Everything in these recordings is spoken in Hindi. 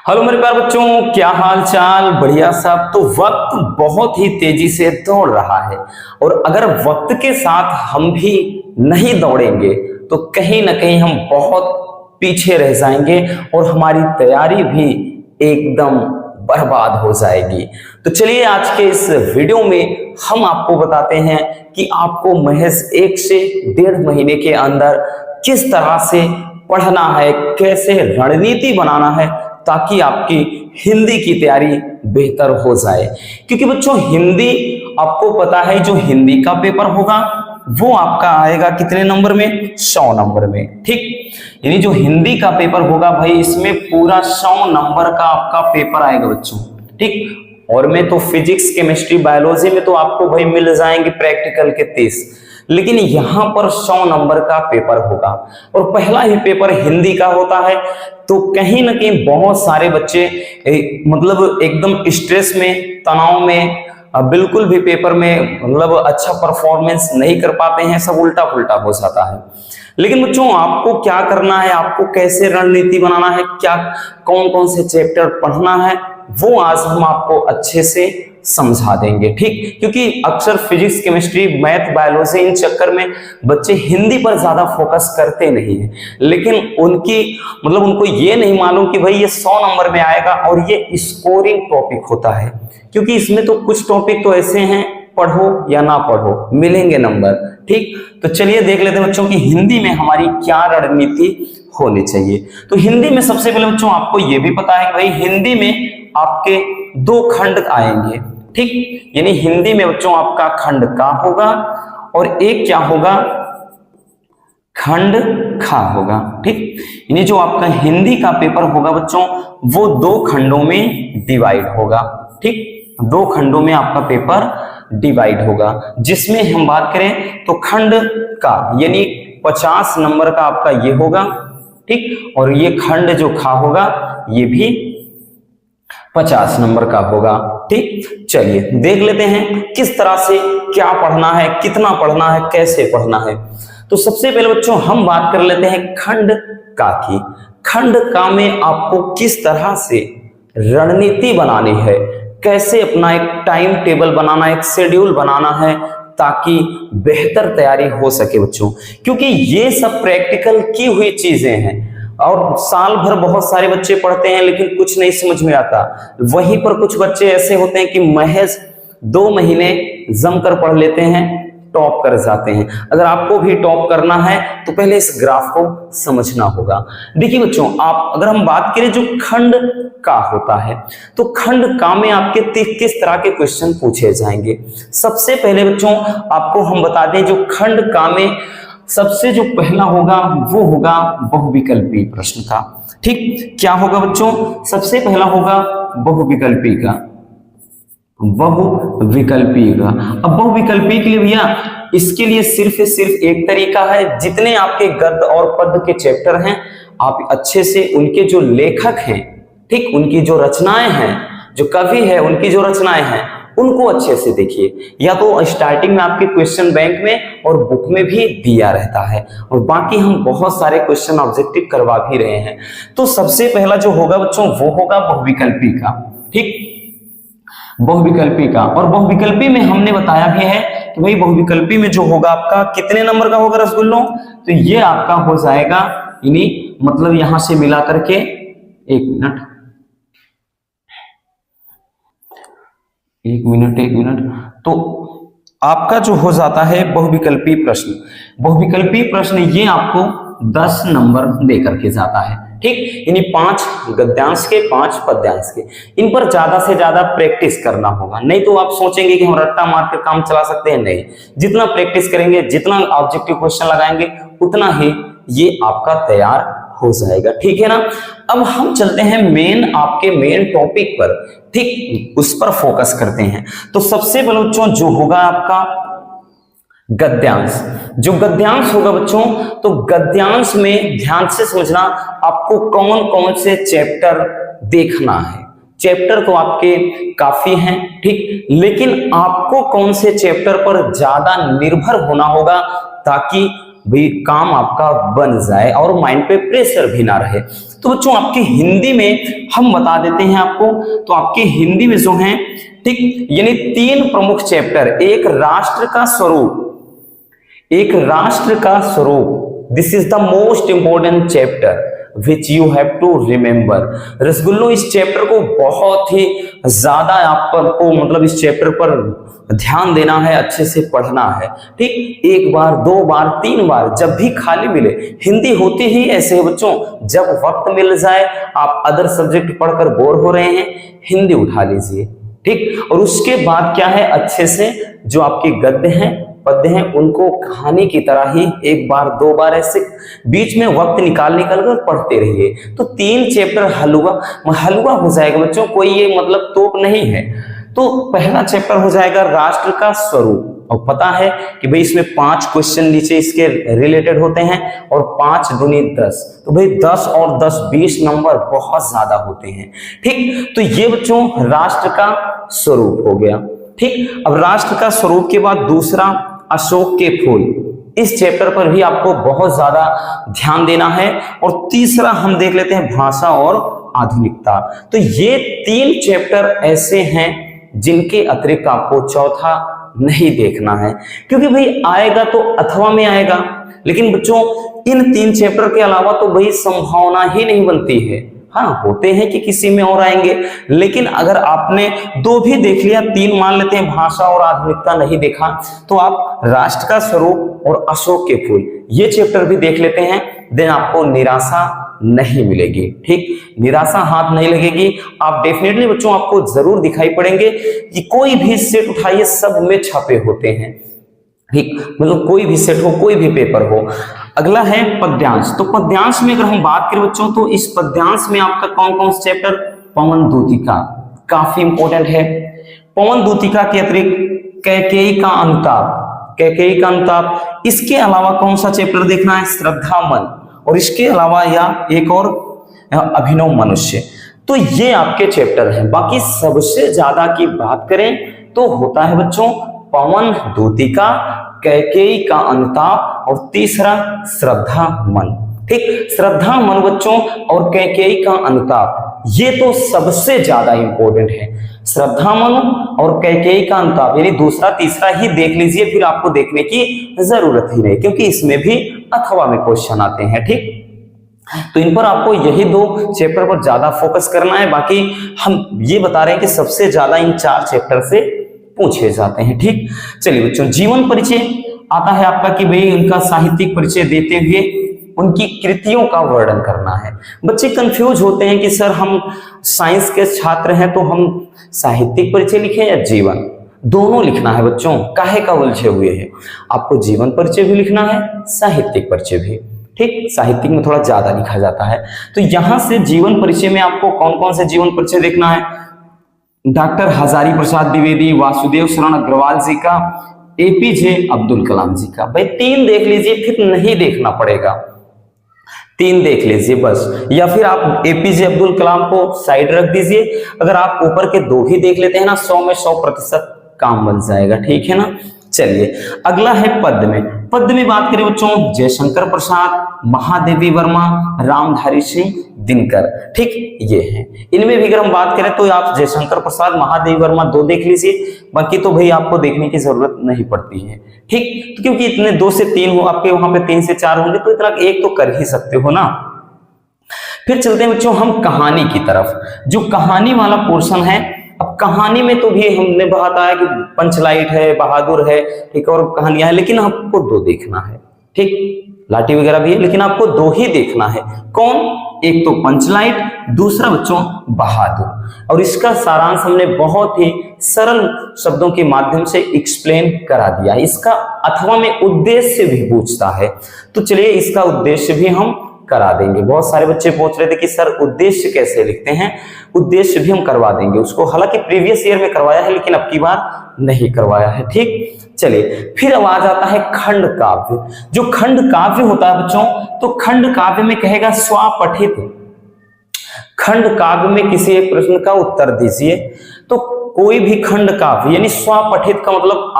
हेलो मेरे प्यारे बच्चों, क्या हाल चाल? बढ़िया सब। तो वक्त बहुत ही तेजी से दौड़ रहा है और अगर वक्त के साथ हम भी नहीं दौड़ेंगे तो कहीं ना कहीं हम बहुत पीछे रह जाएंगे और हमारी तैयारी भी एकदम बर्बाद हो जाएगी। तो चलिए आज के इस वीडियो में हम आपको बताते हैं कि आपको महज 1 से 1.5 महीने के अंदर किस तरह से पढ़ना है, कैसे रणनीति बनाना है ताकि आपकी हिंदी की तैयारी बेहतर हो जाए। क्योंकि बच्चों हिंदी आपको पता है, जो हिंदी का पेपर होगा वो आपका आएगा कितने नंबर में? 100 नंबर में। ठीक, यानी जो हिंदी का पेपर होगा भाई इसमें पूरा 100 नंबर का आपका पेपर आएगा बच्चों। ठीक, और में तो फिजिक्स, केमिस्ट्री, बायोलॉजी में तो आपको भाई मिल जाएंगे प्रैक्टिकल के 30, लेकिन यहां पर 100 नंबर का पेपर होगा और पहला ही पेपर हिंदी का होता है। तो कहीं ना कहीं बहुत सारे बच्चे मतलब एकदम स्ट्रेस में, तनाव में, बिल्कुल भी पेपर में मतलब अच्छा परफॉर्मेंस नहीं कर पाते हैं, सब उल्टा पुल्टा हो जाता है। लेकिन बच्चों आपको क्या करना है, आपको कैसे रणनीति बनाना है, क्या कौन कौन से चैप्टर पढ़ना है, वो आज हम आपको अच्छे से समझा देंगे। ठीक, क्योंकि अक्सर फिजिक्स, केमिस्ट्री, मैथ, बायोलॉजी इन चक्कर में बच्चे हिंदी पर ज्यादा फोकस करते नहीं हैं, लेकिन उनको ये नहीं मालूम कि भाई ये 100 नंबर में आएगा और ये स्कोरिंग टॉपिक होता है। क्योंकि इसमें तो कुछ टॉपिक तो ऐसे हैं, पढ़ो या ना पढ़ो मिलेंगे नंबर। ठीक, तो चलिए देख लेते हैं बच्चों की हिंदी में हमारी क्या रणनीति होनी चाहिए। तो हिंदी में सबसे पहले बच्चों आपको ये भी पता है कि भाई हिंदी में आपके 2 खंड आएंगे। ठीक, यानी हिंदी में बच्चों आपका खंड का होगा और एक क्या होगा? खंड खा होगा। ठीक, यानी जो आपका हिंदी का पेपर होगा बच्चों वो 2 खंडों में डिवाइड होगा। ठीक, 2 खंडों में आपका पेपर डिवाइड होगा, जिसमें हम बात करें तो खंड का यानी 50 नंबर का आपका ये होगा। ठीक, और ये खंड जो खा होगा ये भी 50 नंबर का होगा। ठीक, चलिए देख लेते हैं किस तरह से क्या पढ़ना है, कितना पढ़ना है, कैसे पढ़ना है। तो सबसे पहले बच्चों हम बात कर लेते हैं खंड का की। खंड का में आपको किस तरह से रणनीति बनानी है, कैसे अपना एक टाइम टेबल बनाना, एक शेड्यूल बनाना है ताकि बेहतर तैयारी हो सके बच्चों। क्योंकि ये सब प्रैक्टिकल की हुई चीजें हैं और साल भर बहुत सारे बच्चे पढ़ते हैं लेकिन कुछ नहीं समझ में आता। वहीं पर कुछ बच्चे ऐसे होते हैं कि महज 2 महीने जमकर पढ़ लेते हैं, टॉप कर जाते हैं। अगर आपको भी टॉप करना है तो पहले इस ग्राफ को समझना होगा। देखिए बच्चों, आप अगर हम बात करें जो खंड का होता है तो खंड का में आपके किस तरह के क्वेश्चन पूछे जाएंगे। सबसे पहले बच्चों आपको हम बता दें जो खंड का में सबसे जो पहला होगा वो होगा बहुविकल्पी प्रश्न का। ठीक, क्या होगा बच्चों? सबसे पहला होगा बहुविकल्पी का। बहुविकल्पी का, अब बहुविकल्पी के लिए भैया इसके लिए सिर्फ एक तरीका है। जितने आपके गद्य और पद्य के चैप्टर हैं आप अच्छे से उनके जो लेखक हैं, ठीक, उनकी जो रचनाएं हैं, जो कवि है उनकी जो रचनाएं हैं उनको अच्छे से देखिए। या तो स्टार्टिंग में आपके क्वेश्चन बैंक में और बुक में भी दिया रहता है और बाकी हम बहुत सारे क्वेश्चन ऑब्जेक्टिव करवा भी रहे हैं। तो सबसे पहला जो होगा बच्चों वो होगा बहुविकल्पी का। ठीक, बहुविकल्पी का, और बहुविकल्पी में हमने बताया भी है कि भाई बहुविकल्पी में जो होगा आपका कितने नंबर का होगा रसगुल्लों? तो ये आपका हो जाएगा यानी मतलब यहां से मिला करके एक मिनट तो आपका जो हो जाता है बहुविकल्पी प्रश्न। बहुविकल्पी प्रश्न ये आपको 10 नंबर दे करके जाता है। ठीक, यानी 5 गद्यांश के, 5 पद्यांश के। इन पर ज्यादा से ज्यादा प्रैक्टिस करना होगा, नहीं तो आप सोचेंगे कि हम रट्टा मार कर काम चला सकते हैं। नहीं, जितना प्रैक्टिस करेंगे, जितना ऑब्जेक्टिव क्वेश्चन लगाएंगे उतना ही ये आपका तैयार हो जाएगा। ठीक है ना। अब हम चलते हैं आपके मेन टॉपिक पर। ठीक, उस पर फोकस करते हैं। तो सबसे पहले बच्चों जो होगा आपका गद्यांश। जो गद्यांश होगा बच्चों तो गद्यांश में ध्यान से समझना, आपको कौन कौन से चैप्टर देखना है। चैप्टर तो आपके काफी हैं, ठीक, लेकिन आपको कौन से चैप्टर पर ज्यादा निर्भर होना होगा ताकि भी काम आपका बन जाए और माइंड पे प्रेशर भी ना रहे। तो बच्चों आपके हिंदी में हम बता देते हैं आपको, तो आपके हिंदी में जो है, ठीक, यानी 3 प्रमुख चैप्टर, एक राष्ट्र का स्वरूप, एक राष्ट्र का स्वरूप, this is the most important chapter which you have to remember. रसगुल्लो इस चैप्टर को बहुत ही ज्यादा आपको मतलब इस चैप्टर पर ध्यान देना है, अच्छे से पढ़ना है, ठीक। 1 बार 2 बार 3 बार जब भी खाली मिले, हिंदी होती ही ऐसे है बच्चों, जब वक्त मिल जाए, आप अदर सब्जेक्ट पढ़कर बोर हो रहे हैं, हिंदी उठा लीजिए, ठीक। और उसके बाद क्या है, अच्छे से जो आपके गद्य हैं, पद्य हैं, उनको कहानी की तरह ही 1 बार 2 बार ऐसे बीच में वक्त निकाल कर पढ़ते रहिए। तो 3 चैप्टर हलवा हो जाएगा बच्चों, कोई ये मतलब तोप नहीं है। तो पहला चैप्टर हो जाएगा राष्ट्र का स्वरूप, और पता है कि भाई इसमें 5 क्वेश्चन नीचे इसके रिलेटेड होते हैं, और 5 दूनी 10, तो भाई 10 और 10 20 नंबर बहुत ज्यादा होते हैं, ठीक। तो ये बच्चों राष्ट्र का स्वरूप हो गया, ठीक। अब राष्ट्र का स्वरूप के बाद दूसरा अशोक के फूल, इस चैप्टर पर भी आपको बहुत ज्यादा ध्यान देना है। और तीसरा हम देख लेते हैं भाषा और आधुनिकता। तो ये 3 चैप्टर ऐसे हैं जिनके अतिरिक्त आपको चौथा नहीं देखना है, क्योंकि भाई आएगा तो अथवा में आएगा, लेकिन बच्चों इन 3 चैप्टर के अलावा तो भाई संभावना ही नहीं बनती है। हाँ, होते हैं कि किसी में और आएंगे, लेकिन अगर आपने 2 भी देख लिया, 3 मान लेते हैं, भाषा और आधुनिकता नहीं देखा, तो आप राष्ट्र का स्वरूप और अशोक के फूल ये चैप्टर भी देख लेते हैं, देन आपको निराशा नहीं मिलेगी, ठीक। निराशा हाथ नहीं लगेगी। आप डेफिनेटली बच्चों आपको जरूर दिखाई पड़ेंगे कि कोई भी सेट उठाइए, सब में छपे होते हैं, ठीक। मतलब कोई भी सेट हो, कोई भी पेपर हो। अगला है पद्यांश। तो पद्यांश में अगर हम बात करें बच्चों, तो इस पद्यांश में आपका कौन कौन सा चैप्टर, पवन दूतिका काफी इंपॉर्टेंट है। पवन दूतिका के अतिरिक्त कैकेयी का अनुताप, कैकेयी का अनुताप, इसके अलावा कौन सा चैप्टर देखना है, श्रद्धा मन, और इसके अलावा या एक और अभिनव मनुष्य। तो ये आपके चैप्टर हैं। बाकी सबसे ज्यादा की बात करें तो होता है बच्चों पवन दूतिका, कैकेयी का अनुताप, और तीसरा श्रद्धा मन, ठीक। श्रद्धा मन बच्चों और कैकेयी का अनुताप ये तो सबसे ज्यादा इंपॉर्टेंट है। श्रद्धा मन और कैकेयी का अनुताप यानी दूसरा तीसरा ही देख लीजिए, फिर आपको देखने की जरूरत ही नहीं, क्योंकि इसमें भी अथवा में क्वेश्चन आते हैं, ठीक। तो इन पर आपको यही 2 चैप्टर पर ज्यादा फोकस करना है। बाकी हम ये बता रहे हैं कि सबसे ज्यादा इन 4 चैप्टर से पूछे जाते हैं, ठीक। चलिए बच्चों, जीवन परिचय आता है आपका कि भाई उनका साहित्यिक परिचय देते हुए उनकी कृतियों का वर्णन करना है। बच्चे कंफ्यूज होते हैं कि सर हम साइंस के छात्र हैं तो हम साहित्यिक परिचय लिखें या जीवन, दोनों लिखना है बच्चों, काहे का उलझे हुए हैं। आपको जीवन परिचय भी लिखना है, साहित्यिक परिचय भी, ठीक। साहित्यिक में थोड़ा ज्यादा लिखा जाता है। तो यहां से जीवन परिचय में आपको कौन कौन से जीवन परिचय देखना है, डॉक्टर हजारी प्रसाद द्विवेदी, वासुदेव शरण अग्रवाल जी का, एपीजे अब्दुल कलाम जी का। भाई 3 देख लीजिए, फिर नहीं देखना पड़ेगा, 3 देख लीजिए बस, या फिर आप एपीजे अब्दुल कलाम को साइड रख दीजिए। अगर आप ऊपर के 2 ही देख लेते हैं ना, 100 में 100% काम बन जाएगा, ठीक है ना। चलिए अगला है पद्य में। पद्य में बात करें बच्चों, जयशंकर प्रसाद, महादेवी वर्मा, रामधारी सिंह दिनकर, ठीक, ये हैं। इनमें भी अगर हम बात करें तो आप जयशंकर प्रसाद, महादेवी वर्मा 2 देख लीजिए, बाकी तो भाई आपको देखने की जरूरत नहीं पड़ती है, ठीक। तो क्योंकि इतने 2 से 3 हो, आपके वहां पे 3 से 4 होंगे, तो इतना 1 तो कर ही सकते हो ना। फिर चलते हैं बच्चों हम कहानी की तरफ। जो कहानी वाला पोर्शन है, अब कहानी में तो भी हमने बताया कि पंचलाइट है, बहादुर है, ठीक, और कहानियां है, लेकिन आपको 2 देखना है, ठीक। लाठी वगैरह भी है, लेकिन आपको 2 ही देखना है। कौन, एक तो पंचलाइट, दूसरा बच्चों बहादुर। और इसका सारांश हमने बहुत ही सरल शब्दों के माध्यम से एक्सप्लेन करा दिया। इसका अथवा में उद्देश्य भी पूछता है, तो चलिए इसका उद्देश्य भी हम करा देंगे। बहुत सारे बच्चे पूछ रहे थे कि सर उद्देश्य कैसे लिखते हैं, उद्देश्य भी हम करवा देंगे उसको। हालांकि प्रीवियस ईयर में करवाया है, लेकिन अब की बार नहीं करवाया है, ठीक। चलिए फिर अब आ जाता है खंड काव्य। जो खंड काव्य होता है बच्चों, तो खंड काव्य में कहेगा स्वपठित। खंड काव्य में किसी एक प्रश्न का उत्तर दीजिए। तो कोई भी खंड काव्य यानी स्वपठित का मतलब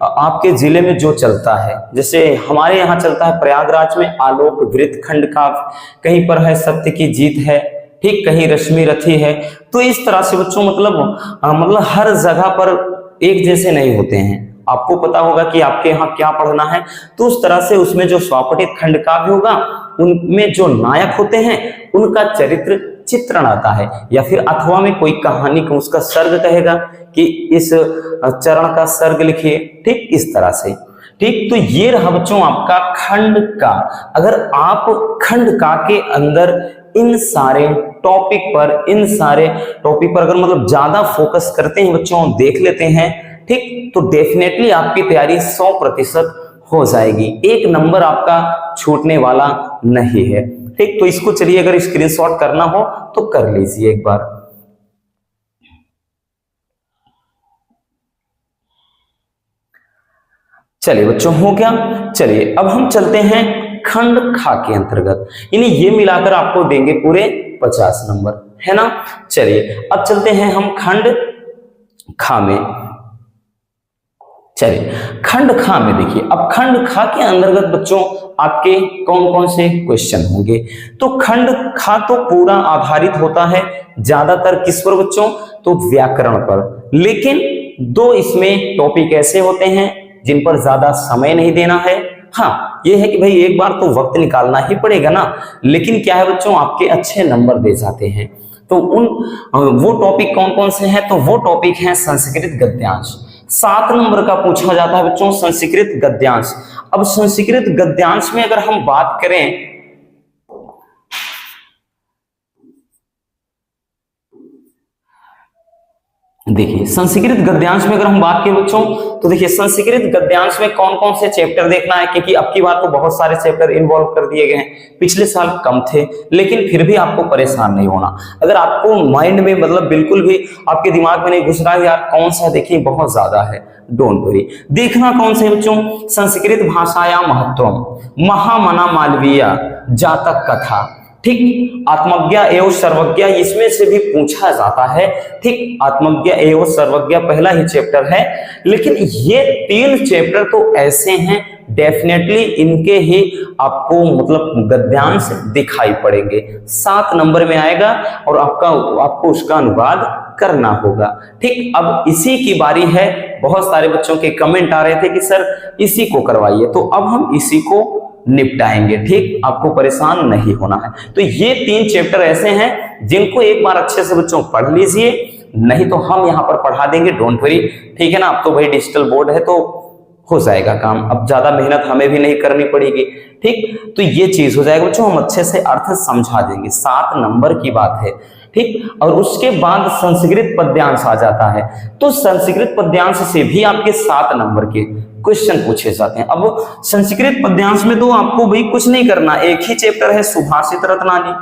आपके जिले में जो चलता है, जैसे हमारे यहाँ चलता है प्रयागराज में आलोक वृत्त खंड काव्य, कहीं पर है सत्य की जीत है, ठीक, कहीं रश्मि रथी है। तो इस तरह से बच्चों मतलब हर जगह पर एक जैसे नहीं होते हैं। आपको पता होगा कि आपके यहाँ क्या पढ़ना है, तो उस तरह से उसमें जो स्वपठित खंड काव्य होगा उनमें जो नायक होते हैं उनका चरित्र चित्रण आता है, या फिर अथवा में कोई कहानी को उसका सर्ग कहेगा कि इस चरण का सर्ग लिखिए, ठीक, इस तरह से। ठीक, तो ये रहा बच्चों आपका खंड का। अगर आप खंड का के अंदर इन सारे टॉपिक पर अगर मतलब ज्यादा फोकस करते हैं बच्चों, देख लेते हैं, ठीक, तो डेफिनेटली आपकी तैयारी 100% हो जाएगी, एक नंबर आपका छूटने वाला नहीं है। ठीक, तो इसको चलिए अगर स्क्रीनशॉट करना हो तो कर लीजिए एक बार। चलिए बच्चों, हो गया। चलिए अब हम चलते हैं खंड खा के अंतर्गत, यानी ये मिलाकर आपको देंगे पूरे 50 नंबर, है ना। चलिए अब चलते हैं हम खंड खा में। चलिए खंड खा में देखिए, अब खंड खा के अंतर्गत बच्चों आपके कौन कौन से क्वेश्चन होंगे। तो खंड खा तो पूरा आधारित होता है ज्यादातर किस पर बच्चों, तो व्याकरण पर। लेकिन दो इसमें टॉपिक ऐसे होते हैं जिन पर ज्यादा समय नहीं देना है। हाँ, ये है कि भाई एक बार तो वक्त निकालना ही पड़ेगा ना, लेकिन क्या है बच्चों, आपके अच्छे नंबर दे जाते हैं। तो वो टॉपिक कौन कौन से हैं, तो वो टॉपिक हैं संस्कृत गद्यांश। 7 नंबर का पूछा जाता है बच्चों संस्कृत गद्यांश। अब संस्कृत गद्यांश में अगर हम बात करें, देखिए संस्कृत गद्यांश में अगर हम बात करें बच्चों, तो देखिए संस्कृत गद्यांश में कौन कौन से चैप्टर देखना है, क्योंकि अब की बार तो बहुत सारे चैप्टर इन्वॉल्व कर दिए गए हैं, पिछले साल कम थे, लेकिन फिर भी आपको परेशान नहीं होना। अगर आपको माइंड में मतलब बिल्कुल भी आपके दिमाग में नहीं घुस रहा है यार कौन सा देखिए, बहुत ज्यादा है, डोंट वरी। देखना कौन से बच्चों, संस्कृत भाषाया महत्वम, महामना मालवीय, जातक कथा, ठीक, आत्मज्ञा एवं सर्वज्ञ इसमें से भी पूछा जाता है। ठीक, आत्मज्ञ एवं सर्वज्ञ पहला ही चैप्टर है, लेकिन ये 3 चैप्टर तो ऐसे हैं डेफिनेटली इनके ही आपको मतलब गद्यांश दिखाई पड़ेंगे, 7 नंबर में आएगा और आपको उसका अनुवाद करना होगा। ठीक, अब इसी की बारी है। बहुत सारे बच्चों के कमेंट आ रहे थे कि सर इसी को करवाइए, तो अब हम इसी को निपटाएंगे। ठीक, आपको परेशान नहीं होना है। तो ये 3 चैप्टर ऐसे हैं जिनको एक बार अच्छे से बच्चों पढ़ लीजिए, नहीं तो हम यहाँ पर पढ़ा देंगे, डोंट वरी, ठीक है ना। अब तो भाई डिजिटल बोर्ड है तो हो जाएगा काम, अब ज्यादा मेहनत हमें भी नहीं करनी पड़ेगी। ठीक, तो ये चीज हो जाएगा बच्चों, हम अच्छे से अर्थ समझा देंगे, 7 नंबर की बात है। ठीक, और उसके बाद संस्कृत पद्यांश आ जाता है, तो संस्कृत पद्यांश से भी आपके 7 नंबर के क्वेश्चन पूछे जाते हैं। अब संस्कृत पद्यांश में तो आपको भाई कुछ नहीं करना, एक ही चैप्टर है सुभाषित रत्नानी,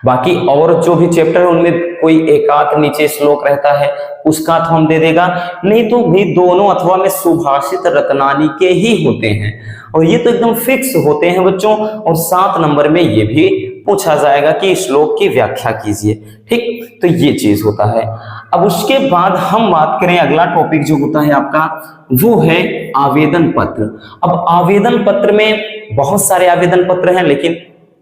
बाकी और जो भी चैप्टर है उनमें कोई एकाध नीचे श्लोक रहता है उसका तो हम दे देगा, नहीं तो भी दोनों अथवा में सुभाषित रत्नानी के ही होते हैं, और ये तो एकदम फिक्स होते हैं बच्चों। और 7 नंबर में ये भी पूछा जाएगा कि श्लोक की व्याख्या कीजिए। ठीक, तो ये चीज होता है। अब उसके बाद हम बात करें, अगला टॉपिक जो होता है आपका वो है आवेदन पत्र। अब आवेदन पत्र में बहुत सारे आवेदन पत्र हैं, लेकिन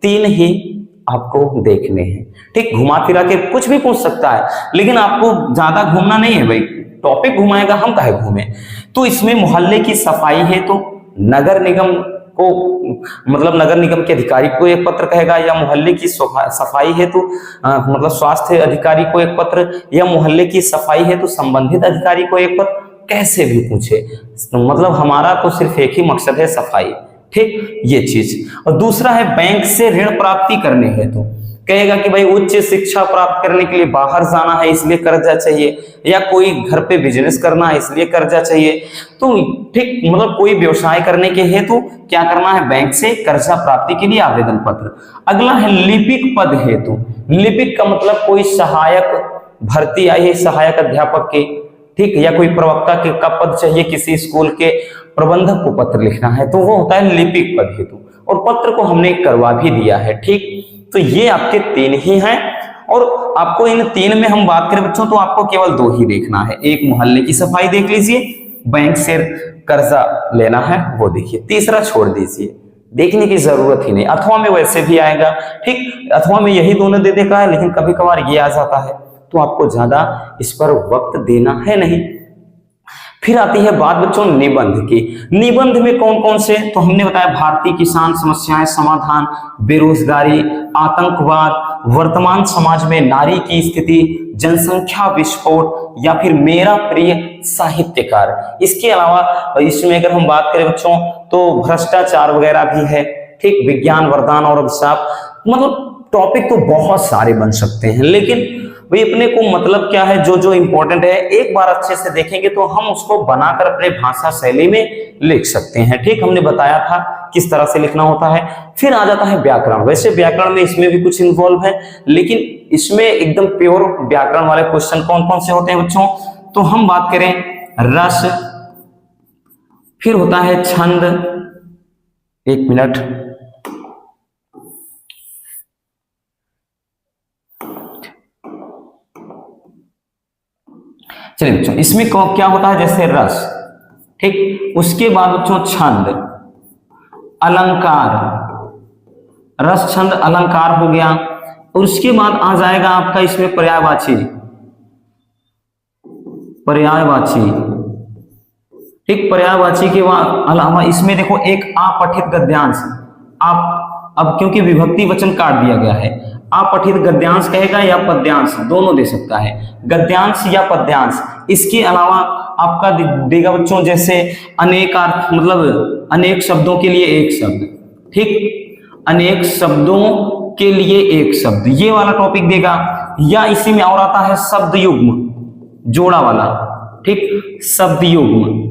3 ही आपको देखने हैं। ठीक, घुमा फिरा के कुछ भी पूछ सकता है, लेकिन आपको ज्यादा घूमना नहीं है भाई, टॉपिक घुमाएगा हम काहे घूमे। तो इसमें मोहल्ले की सफाई है तो नगर निगम को मतलब नगर निगम के अधिकारी को एक पत्र कहेगा, या मोहल्ले की सफाई है तो मतलब स्वास्थ्य अधिकारी को एक पत्र, या मोहल्ले की सफाई है तो संबंधित अधिकारी को एक पत्र, कैसे भी पूछे, तो मतलब हमारा तो सिर्फ एक ही मकसद है, सफाई। ठीक, ये चीज। और दूसरा है बैंक से ऋण प्राप्ति करने है तो कहेगा कि भाई उच्च शिक्षा प्राप्त करने के लिए बाहर जाना है इसलिए कर्जा चाहिए, या कोई घर पे बिजनेस करना है इसलिए कर्जा चाहिए। तो ठीक, मतलब कोई व्यवसाय करने के हेतु क्या करना है, बैंक से कर्जा प्राप्ति के लिए आवेदन पत्र। अगला है लिपिक पद हेतु। लिपिक का मतलब कोई सहायक भर्ती आई है, सहायक अध्यापक की, ठीक, या कोई प्रवक्ता का पद चाहिए, किसी स्कूल के प्रबंधक को पत्र लिखना है, तो वो होता है लिपिक पद हेतु, और पत्र को हमने करवा भी दिया है। ठीक, तो ये आपके 3 ही हैं। और आपको इन 3 में हम बात करें बच्चों तो आपको केवल 2 ही देखना है। एक मोहल्ले की सफाई देख लीजिए, बैंक से कर्जा लेना है वो देखिए, तीसरा छोड़ दीजिए, देखने की जरूरत ही नहीं। अथवा में वैसे भी आएगा, ठीक, अथवा में यही दोनों दे देखा है, लेकिन कभी कभार ये आ जाता है, तो आपको ज्यादा इस पर वक्त देना है नहीं। फिर आती है बात बच्चों निबंध की। निबंध में कौन कौन से, तो हमने बताया भारतीय किसान समस्याएं समाधान, बेरोजगारी, आतंकवाद, वर्तमान समाज में नारी की स्थिति, जनसंख्या विस्फोट, या फिर मेरा प्रिय साहित्यकार। इसके अलावा इसमें अगर हम बात करें बच्चों तो भ्रष्टाचार वगैरह भी है, ठीक, विज्ञान वरदान और अभिशाप, मतलब टॉपिक तो बहुत सारे बन सकते हैं, लेकिन भाई अपने को मतलब क्या है, जो जो इंपॉर्टेंट है एक बार अच्छे से देखेंगे तो हम उसको बनाकर अपने भाषा शैली में लिख सकते हैं। ठीक, हमने बताया था किस तरह से लिखना होता है। फिर आ जाता है व्याकरण। वैसे व्याकरण में इसमें भी कुछ इन्वॉल्व है, लेकिन इसमें एकदम प्योर व्याकरण वाले क्वेश्चन कौन कौन से होते हैं बच्चों, तो हम बात करें रस, फिर होता है छंद, एक मिनट, चलिए बच्चों, इसमें क्या होता है, जैसे रस, ठीक, उसके बाद बच्चों छंद, अलंकार, रस छंद अलंकार हो गया, और उसके बाद आ जाएगा आपका इसमें पर्यायवाची, पर्यायवाची, ठीक, पर्यायवाची के बाद अलावा इसमें देखो एक अपठित गद्यांश, आप अब क्योंकि विभक्ति वचन काट दिया गया है, अपठित गद्यांश कहेगा या पद्यांश, दोनों दे सकता है, गद्यांश या पद्यांश। इसके अलावा आपका देगा बच्चों जैसे अनेक अर्थ, मतलब अनेक शब्दों के लिए एक शब्द, ठीक, अनेक शब्दों के लिए एक शब्द, ये वाला टॉपिक देगा। या इसी में और आता है शब्द युग्म, जोड़ा वाला, ठीक, शब्द युग्म।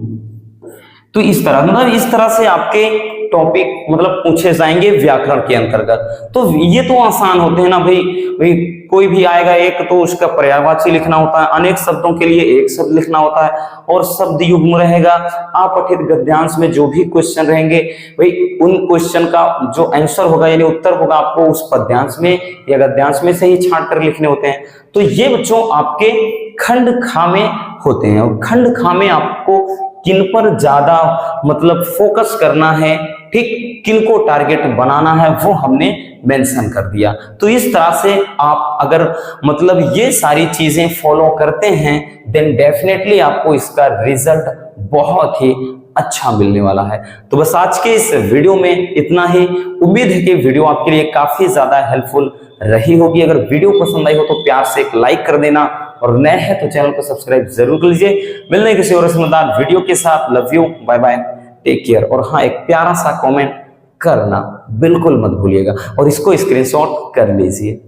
तो इस तरह, मतलब इस तरह से आपके टॉपिक मतलब पूछे जाएंगे व्याकरण के अंतर्गत। तो ये तो आसान होते हैं ना भाई, कोई भी आएगा एक तो उसका पर्यायवाची लिखना होता है, अनेक शब्दों के लिए एक शब्द लिखना होता है, और शब्द युग्म रहेगा। अपठित गद्यांश में जो भी क्वेश्चन रहेंगे भाई उन क्वेश्चन का जो आंसर होगा यानी उत्तर होगा आपको उस पद्यांश में या गद्यांश में से ही छांट कर लिखने होते हैं। तो ये बच्चों आपके खंड खा में होते हैं, और खंड खा में आपको किन पर ज्यादा मतलब फोकस करना है, ठीक, किन को टारगेट बनाना है, वो हमने मेंशन कर दिया। तो इस तरह से आप अगर मतलब ये सारी चीजें फॉलो करते हैं देन डेफिनेटली आपको इसका रिजल्ट बहुत ही अच्छा मिलने वाला है। तो बस आज के इस वीडियो में इतना ही। उम्मीद है कि वीडियो आपके लिए काफी ज्यादा हेल्पफुल रही होगी। अगर वीडियो पसंद आई हो तो प्यार से एक लाइक कर देना, और नए हैं तो चैनल को सब्सक्राइब जरूर कर लीजिए। मिलने किसी और समझदार वीडियो के साथ। Love you, bye bye, take care. और हाँ, एक प्यारा सा कमेंट करना बिल्कुल मत भूलिएगा, और इसको स्क्रीनशॉट कर लीजिए।